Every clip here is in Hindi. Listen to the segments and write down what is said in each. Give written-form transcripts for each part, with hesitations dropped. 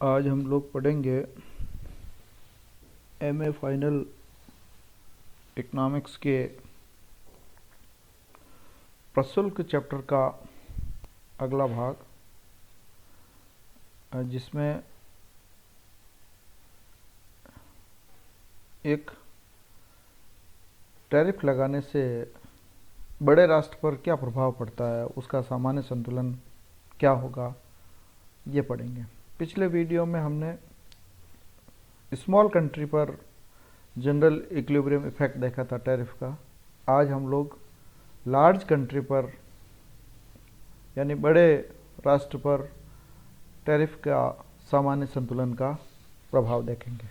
आज हम लोग पढ़ेंगे एमए फाइनल इकोनॉमिक्स के प्रशुल्क चैप्टर का अगला भाग, जिसमें एक टैरिफ लगाने से बड़े राष्ट्र पर क्या प्रभाव पड़ता है, उसका सामान्य संतुलन क्या होगा, ये पढ़ेंगे। पिछले वीडियो में हमने स्मॉल कंट्री पर जनरल इक्विलिब्रियम इफेक्ट देखा था टैरिफ का। आज हम लोग लार्ज कंट्री पर यानी बड़े राष्ट्र पर टैरिफ का सामान्य संतुलन का प्रभाव देखेंगे।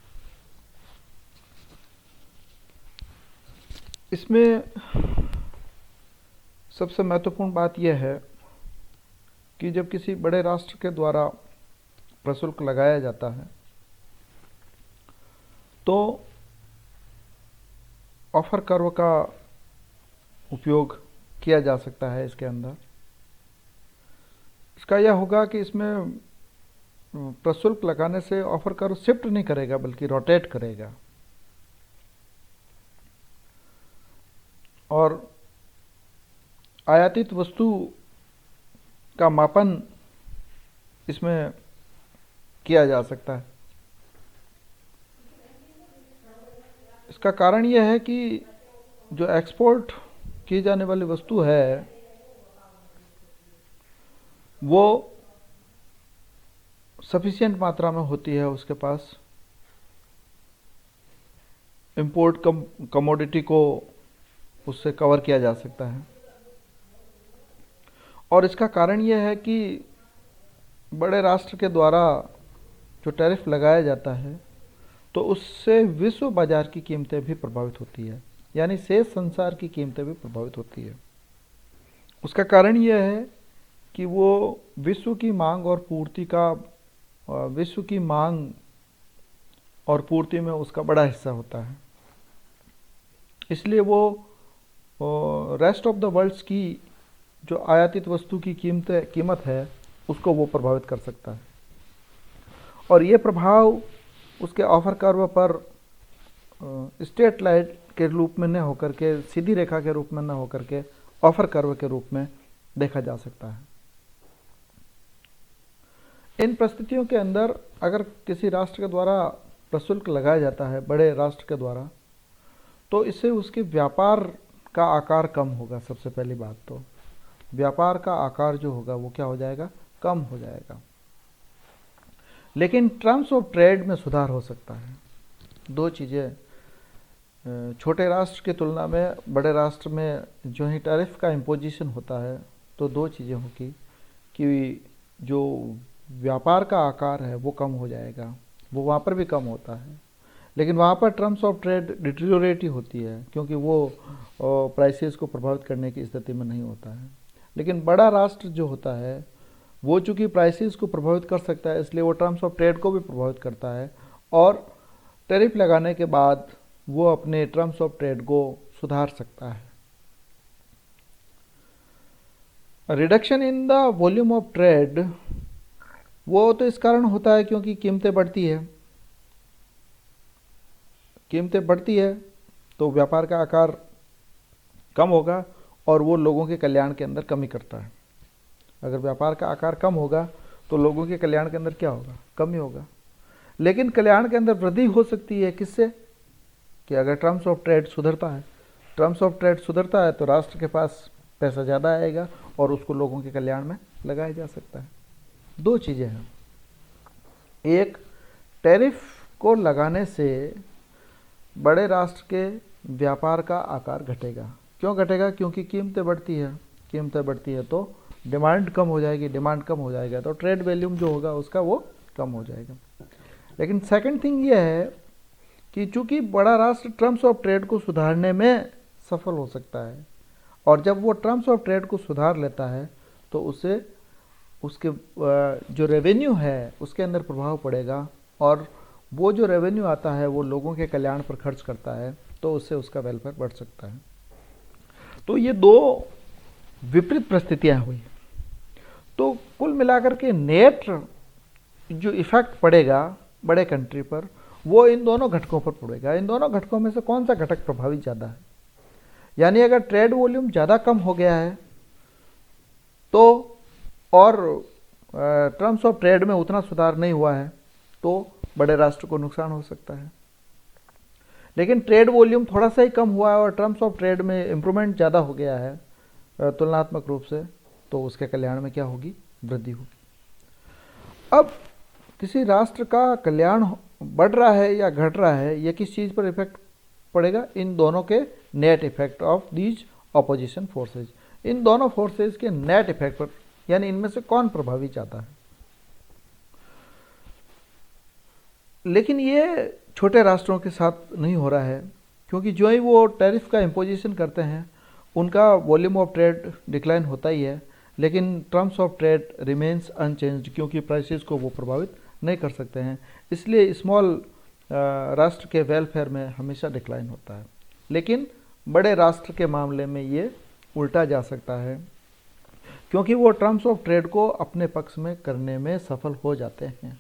इसमें सबसे महत्वपूर्ण बात यह है कि जब किसी बड़े राष्ट्र के द्वारा प्रशुल्क लगाया जाता है तो ऑफर कर्व का उपयोग किया जा सकता है। इसके अंदर इसका यह होगा कि इसमें प्रशुल्क लगाने से ऑफर कर्व शिफ्ट नहीं करेगा बल्कि रोटेट करेगा, और आयातित वस्तु का मापन इसमें किया जा सकता है। इसका कारण यह है कि जो एक्सपोर्ट की जाने वाली वस्तु है वो सफिशिएंट मात्रा में होती है, उसके पास इंपोर्ट कमोडिटी को उससे कवर किया जा सकता है। और इसका कारण यह है कि बड़े राष्ट्र के द्वारा जो टैरिफ लगाया जाता है तो उससे विश्व बाजार की कीमतें भी प्रभावित होती है, यानी शेष संसार की कीमतें भी प्रभावित होती है। उसका कारण यह है कि वो विश्व की मांग और पूर्ति में उसका बड़ा हिस्सा होता है। इसलिए वो रेस्ट ऑफ द वर्ल्ड्स की जो आयातित वस्तु की कीमत है उसको वो प्रभावित कर सकता है, और ये प्रभाव उसके ऑफर कर्व पर स्ट्रेट लाइन के रूप में न होकर के, सीधी रेखा के रूप में न होकर के ऑफर कर्व के रूप में देखा जा सकता है। इन परिस्थितियों के अंदर अगर किसी राष्ट्र के द्वारा प्रशुल्क लगाया जाता है, बड़े राष्ट्र के द्वारा, तो इससे उसके व्यापार का आकार कम होगा। सबसे पहली बात तो व्यापार का आकार जो होगा वो क्या हो जाएगा, कम हो जाएगा। लेकिन टर्म्स ऑफ ट्रेड में सुधार हो सकता है। दो चीज़ें, छोटे राष्ट्र की तुलना में बड़े राष्ट्र में जो ही टैरिफ का इम्पोजिशन होता है तो दो चीज़ें होगी कि जो व्यापार का आकार है वो कम हो जाएगा, वो वहाँ पर भी कम होता है, लेकिन वहाँ पर टर्म्स ऑफ ट्रेड डिटेरियोरेट ही होती है क्योंकि वो प्राइसेस को प्रभावित करने की स्थिति में नहीं होता है। लेकिन बड़ा राष्ट्र जो होता है वो चूँकि प्राइसेस को प्रभावित कर सकता है, इसलिए वो टर्म्स ऑफ ट्रेड को भी प्रभावित करता है, और टैरिफ लगाने के बाद वो अपने टर्म्स ऑफ ट्रेड को सुधार सकता है। Reduction in the volume of trade वो तो इस कारण होता है क्योंकि कीमतें बढ़ती है तो व्यापार का आकार कम होगा और वो लोगों के कल्याण के अंदर कमी करता है। अगर व्यापार का आकार कम होगा तो लोगों के कल्याण के अंदर क्या होगा, कमी होगा। लेकिन कल्याण के अंदर वृद्धि हो सकती है किससे, कि अगर टर्म्स ऑफ ट्रेड सुधरता है तो राष्ट्र के पास पैसा ज़्यादा आएगा और उसको लोगों के कल्याण में लगाया जा सकता है। दो चीज़ें हैं, एक टैरिफ को लगाने से बड़े राष्ट्र के व्यापार का आकार घटेगा। क्यों घटेगा, क्योंकि कीमतें बढ़ती है तो डिमांड कम हो जाएगा तो ट्रेड वॉल्यूम जो होगा उसका वो कम हो जाएगा। लेकिन सेकंड थिंग ये है कि चूंकि बड़ा राष्ट्र टर्म्स ऑफ ट्रेड को सुधारने में सफल हो सकता है, और जब वो टर्म्स ऑफ ट्रेड को सुधार लेता है तो उससे उसके जो रेवेन्यू है उसके अंदर प्रभाव पड़ेगा, और वो जो रेवेन्यू आता है वो लोगों के कल्याण पर खर्च करता है तो उससे उसका वेलफेयर बढ़ सकता है। तो ये दो विपरीत परिस्थितियां हुई। तो कुल मिलाकर के नेट जो इफेक्ट पड़ेगा बड़े कंट्री पर वो इन दोनों घटकों पर पड़ेगा। इन दोनों घटकों में से कौन सा घटक प्रभावित ज़्यादा है? यानी अगर ट्रेड वॉल्यूम ज़्यादा कम हो गया है तो और टर्म्स ऑफ ट्रेड में उतना सुधार नहीं हुआ है तो बड़े राष्ट्र को नुकसान हो सकता है। लेकिन ट्रेड वॉल्यूम थोड़ा सा ही कम हुआ है और टर्म्स ऑफ ट्रेड में इम्प्रूवमेंट ज़्यादा हो गया है तुलनात्मक रूप से, तो उसके कल्याण में क्या होगी? वृद्धि होगी। अब किसी राष्ट्र का कल्याण बढ़ रहा है या घट रहा है, यह किस चीज़ पर इफेक्ट पड़ेगा? इन दोनों के net effect of these opposition forces, इन दोनों फोर्सेज के नेट इफेक्ट पर, यानी इनमें से कौन प्रभावित जाता है। लेकिन ये छोटे राष्ट्रों के साथ नहीं हो रहा है, क्योंकि जो ही वो टैरिफ का इम्पोजिशन करते हैं उनका वॉल्यूम ऑफ ट्रेड डिक्लाइन होता ही है, लेकिन terms of trade remains unchanged, क्योंकि प्राइसेस को वो प्रभावित नहीं कर सकते हैं। इसलिए स्मॉल राष्ट्र के वेलफेयर में हमेशा डिक्लाइन होता है। लेकिन बड़े राष्ट्र के मामले में ये उल्टा जा सकता है, क्योंकि वो टर्म्स ऑफ ट्रेड को अपने पक्ष में करने में सफल हो जाते हैं।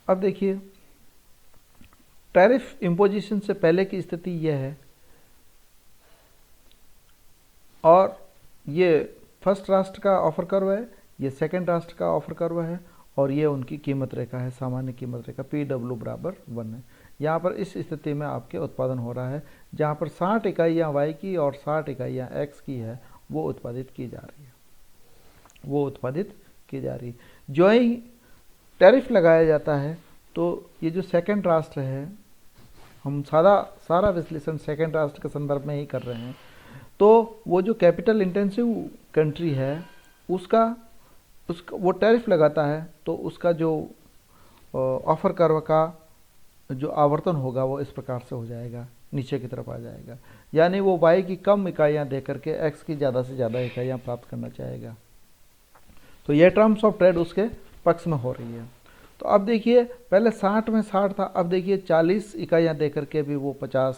अब देखिए, टैरिफ इम्पोजिशन से पहले की स्थिति यह है, और ये फर्स्ट राष्ट्र का ऑफर कर्व है, ये सेकंड राष्ट्र का ऑफर कर्व है, और ये उनकी कीमत रेखा है, सामान्य कीमत रेखा PW बराबर 1 है। यहाँ पर इस स्थिति में आपके उत्पादन हो रहा है, जहाँ पर 60 इकाइयाँ Y की और 60 इकाइयाँ X की है, वो उत्पादित की जा रही है, जो ही टैरिफ लगाया जाता है तो ये जो सेकंड राष्ट्र है, हम सारा विश्लेषण सेकंड राष्ट्र के संदर्भ में ही कर रहे हैं, तो वो जो कैपिटल इंटेंसिव कंट्री है उसका वो टैरिफ लगाता है, तो उसका जो ऑफर कर्व का जो आवर्तन होगा वो इस प्रकार से हो जाएगा, नीचे की तरफ आ जाएगा। यानी वो Y की कम इकाइयाँ दे करके X की ज़्यादा से ज़्यादा इकाइयाँ प्राप्त करना चाहेगा। तो ये टर्म्स ऑफ ट्रेड उसके पक्ष में हो रही है। तो अब देखिए, पहले 60 में 60 था, अब देखिए 40 इकाइयाँ दे करके भी वो 50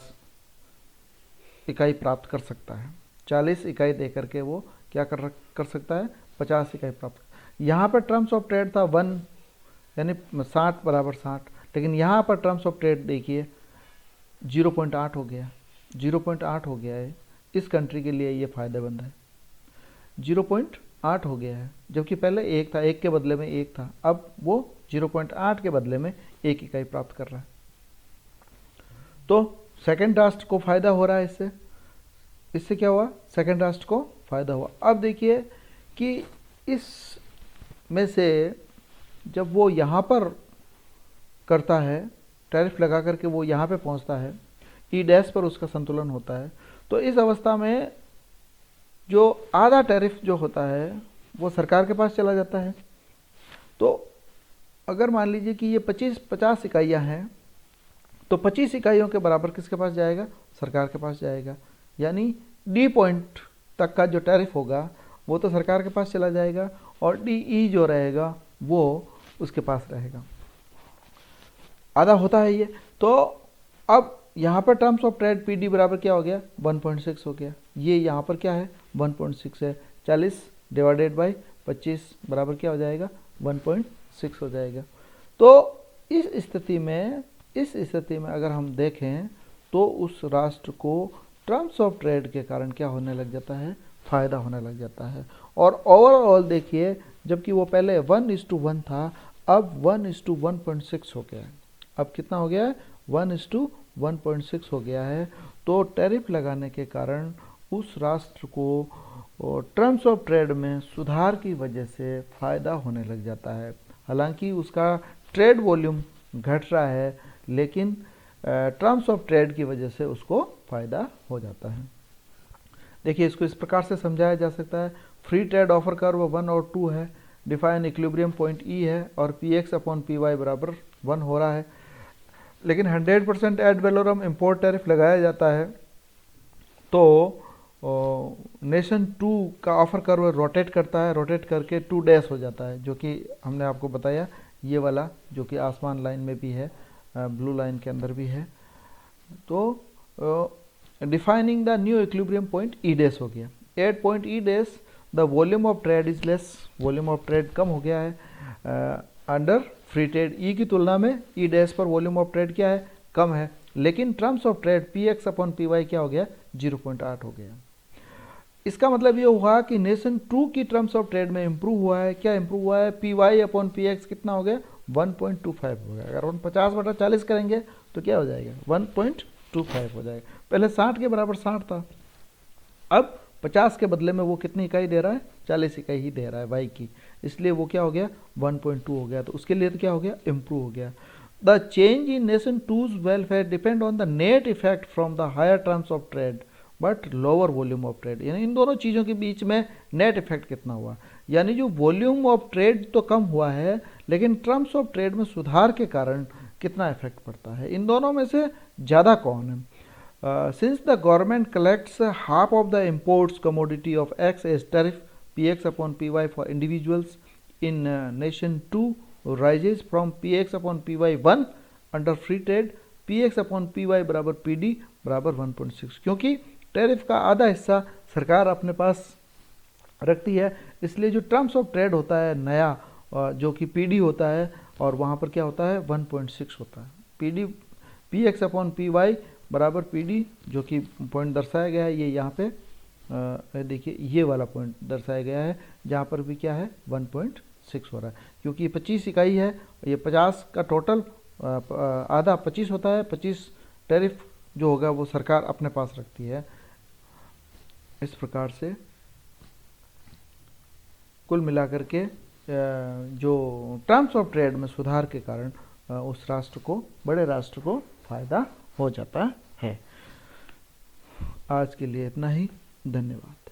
इकाई प्राप्त कर सकता है। 40 इकाई दे करके वो क्या कर सकता है? 50 इकाई प्राप्त। यहाँ पर टर्म्स ऑफ ट्रेड था 1, यानी 60 बराबर 60, लेकिन यहाँ पर टर्म्स ऑफ ट्रेड देखिए 0.8 हो गया, 0.8 हो गया है। इस कंट्री के लिए ये फ़ायदेमंद है, 0.8 हो गया है, जबकि पहले 1 था, 1 के बदले में 1 था, अब वो 0.8 के बदले में 1 इकाई प्राप्त कर रहा है। तो सेकंड राष्ट्र को फ़ायदा हो रहा है इससे क्या हुआ? सेकंड राष्ट्र को फ़ायदा हुआ। अब देखिए कि इस में से जब वो यहाँ पर करता है, टैरिफ लगा करके वो यहाँ पे पहुँचता है, E' पर उसका संतुलन होता है, तो इस अवस्था में जो आधा टैरिफ जो होता है वो सरकार के पास चला जाता है। तो अगर मान लीजिए कि ये 50 इकाइयाँ हैं, तो 25 इकाइयों के बराबर किसके पास जाएगा? सरकार के पास जाएगा। यानी D पॉइंट तक का जो टैरिफ होगा वो तो सरकार के पास चला जाएगा, और DE जो रहेगा वो उसके पास रहेगा। आधा होता है ये। तो अब यहाँ पर टर्म्स ऑफ ट्रेड PD बराबर क्या हो गया? 1.6 हो गया। ये यहाँ पर क्या है? 1.6 है। 40 डिवाइडेड बाई 25 बराबर क्या हो जाएगा? 1.6 हो जाएगा। तो इस स्थिति में अगर हम देखें तो उस राष्ट्र को टर्म्स ऑफ ट्रेड के कारण क्या होने लग जाता है? फ़ायदा होने लग जाता है। और ओवरऑल देखिए, जबकि वो पहले 1:1 था, अब 1:1.6 हो गया है। अब कितना हो गया है? 1:1.6 हो गया है। तो टैरिफ लगाने के कारण उस राष्ट्र को टर्म्स ऑफ ट्रेड में सुधार की वजह से फ़ायदा होने लग जाता है। हालांकि उसका ट्रेड वॉल्यूम घट रहा है, लेकिन टर्म्स ऑफ ट्रेड की वजह से उसको फ़ायदा हो जाता है। देखिए, इसको इस प्रकार से समझाया जा सकता है। फ्री ट्रेड ऑफर कर्व 1 और 2 है, डिफाइन इक्विलिब्रियम पॉइंट E है, और Px/Py बराबर 1 हो रहा है। लेकिन 100% एड वैलोरम इम्पोर्ट टैरिफ लगाया जाता है, तो नेशन 2 का ऑफर कर्व रोटेट करता है, रोटेट करके 2' हो जाता है, जो कि हमने आपको बताया ये वाला, जो कि आसमान लाइन में भी है, ब्लू लाइन के अंदर भी है। तो defining the new equilibrium point E' हो गया। At point E' the volume of trade is less, volume of trade कम हो गया है, अंडर फ्री ट्रेड। ई की तुलना में ई डैश पर वॉल्यूम ऑफ ट्रेड क्या है, कम है, लेकिन terms of trade P X upon P Y क्या हो गया, 0.8 हो गया। इसका मतलब ये हुआ कि नेशन 2 की टर्म्स ऑफ ट्रेड में इंप्रूव हुआ है। क्या इंप्रूव हुआ है, P Y upon P X कितना हो गया, 1.25 हो गया। अगर 50/40 करेंगे तो क्या हो जाएगा, 1.25 हो जाएगा। पहले 60 के बराबर 60 था, अब 50 के बदले में वो कितनी इकाई दे रहा है, 40 इकाई ही दे रहा है वाई की, इसलिए वो क्या हो गया, 1.2 हो गया। तो उसके लिए तो क्या हो गया, इम्प्रूव हो गया। The change in nation two's welfare depend on the net effect from the higher terms of trade but lower volume of trade. यानी इन दोनों चीज़ों के बीच में नेट इफेक्ट कितना हुआ, यानी जो वॉल्यूम ऑफ ट्रेड तो कम हुआ है, लेकिन टर्म्स ऑफ ट्रेड में सुधार के कारण कितना इफेक्ट पड़ता है, इन दोनों में से ज़्यादा कौन है। Since the government collects half of the imports commodity of X as tariff Px upon Py for individuals in nation 2 rises from Px upon Py1 under free trade Px upon Py बराबर Pd बराबर 1.6, क्योंकि टैरिफ का आधा हिस्सा सरकार अपने पास रखती है, इसलिए जो टर्म्स ऑफ ट्रेड होता है नया जो कि पीडी होता है, और वहाँ पर क्या होता है, 1.6 होता है। PD P X upon P Y बराबर पीडी, जो कि पॉइंट दर्शाया गया है, ये यहाँ पे देखिए ये वाला पॉइंट दर्शाया गया है, जहाँ पर भी क्या है, 1.6 हो रहा है, क्योंकि ये 25 इकाई है, ये 50 का टोटल आधा 25 होता है, 25 टैरिफ जो होगा वो सरकार अपने पास रखती है। इस प्रकार से कुल मिलाकर के जो टर्म्स ऑफ ट्रेड में सुधार के कारण उस राष्ट्र को, बड़े राष्ट्र को फायदा हो जाता है। आज के लिए इतना ही, धन्यवाद।